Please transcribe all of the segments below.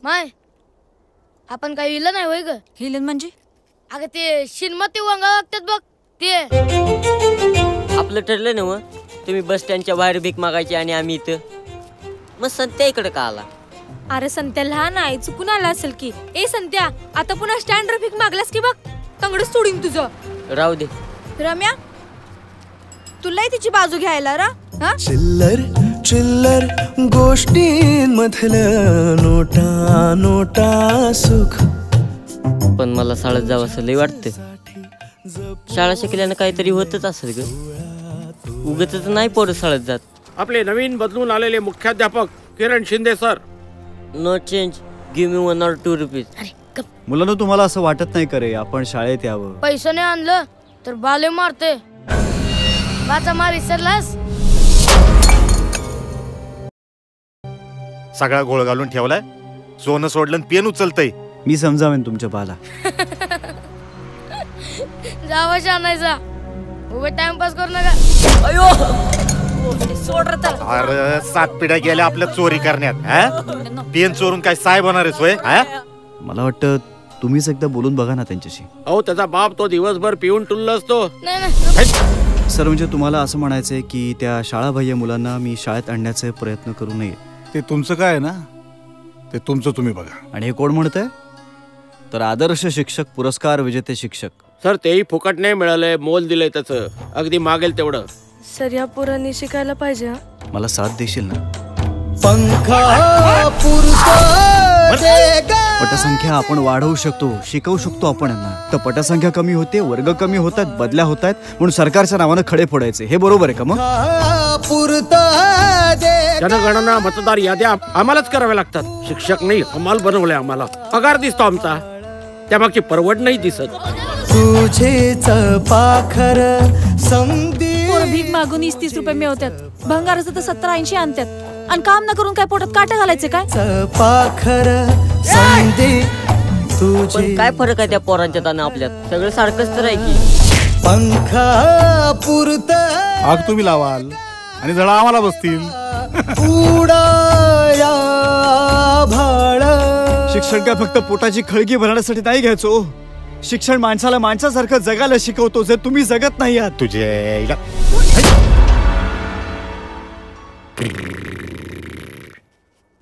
माय आपण काही इलं नाही होय ग? हिलन म्हणजे? अगं ते शिनमती वांगा वागतात बघ ते. आपलं ठरलं ना मग, तुम्ही बस स्टँडच्या बाहेर भीक मागायची आणि आम्ही इथं. मग संत्या इकडे का आला? अरे संत्या लहान आहे, चुकून आला असेल की. ए संत्या, आता पुन्हा स्टँड भीक मागलास की बघ तंगड सोडीन तुझं. राहू दे. रम्या, तुलाही तिची बाजू घ्यायला रा. चिल्लर चिल्लर गोष्टींमधलं नोटा नोटा सुख. पण मला शाळेत जावं असं लय वाटतं. शाळा शिकल्यानं काहीतरी होतच असेल ग. उगाचच नाही पोरं शाळेत जात. आपले नवीन बदलून आलेले मुख्याध्यापक Kiran Shinde sir. No change, give me 1 or 2 rupees. मुलांना तुम्हाला असं वाटत नाही करे आपण शाळेत यावं? पैसे नाही आणलं तर बाले मारते. वाचा मार विसरलास? सगळा गोळ घालून ठेवलाय. सोनं सोडलं पेन उचलतय. मी समजावेन तुमच्या बाला. जावा आणायचा उभे टाइमपास करू नका. अयो सोड रे त्याला. अरे 7 पिढ्या गेल्या आपल्या चोरी करण्यात. पेन चोरून काय साहेब होणार आहेस होय? मला वाटतं तुम्हीच एकदा बोलून बघा ना त्यांच्याशी. अहो त्याचा बाप तो दिवसभर पिऊन टुल्ल असतो. नाही सर म्हणजे तुम्हाला असं म्हणायचंय की त्या शाळाबाह्य मुलांना मी शाळेत आणण्याचे प्रयत्न करू नये. ते तुमचं काय आहे ना, ते तुमचं तुम्ही बघा. आणि हे कोण म्हणतंय? तर आदर्श शिक्षक पुरस्कार विजेते शिक्षक. सर तेही फुकट नाही मिळालंय, मोल दिलंय त्याचं. अगदी मागेल तेवढं. सर या पोरांनी शिकायला पाहिजे. मला साथ देशील ना? पटसंख्या आपण वाढवू शकतो, शिकवू शकतो आपण यांना. तर पटसंख्या कमी होते, वर्ग कमी होतात, बदल्या होतात, म्हणून सरकारच्या नावानं खडे फोडायचे. हे बरोबर आहे का? मग जनगणना मतदार याद्या आम्हालाच कराव्या लागतात. शिक्षक नाही हमाल बनवलंय आम्हाला. पगार दिसतो आमचा, त्यामागची परवड नाही दिसत. तुझेच पाखर संधी. भीक मागून 30 रुपये मिळवतात. भंगाराचं तर 70-80 आणतात. आणि काम न करून काय पोटात काटे घालायचे काय? पाखर संधी तुझे. काय फरक आहे त्या पोरांच्यात आणि आपल्यात? सगळं सारखंच तर आहे की. पंखा पुरत आग तुम्ही लावाल आणि जळा आम्हाला बसतील. उडाया भाळ. शिक्षण काय फक्त पोटाची खळगी भरण्यासाठी नाही घ्यायचो. शिक्षण माणसाला माणसासारखं जगायला शिकवतो. जर तुम्ही जगत नाही आहात. तुझे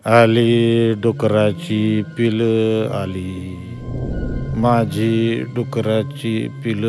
आली डुकराची पिल आली, माझी डुकराची पिल.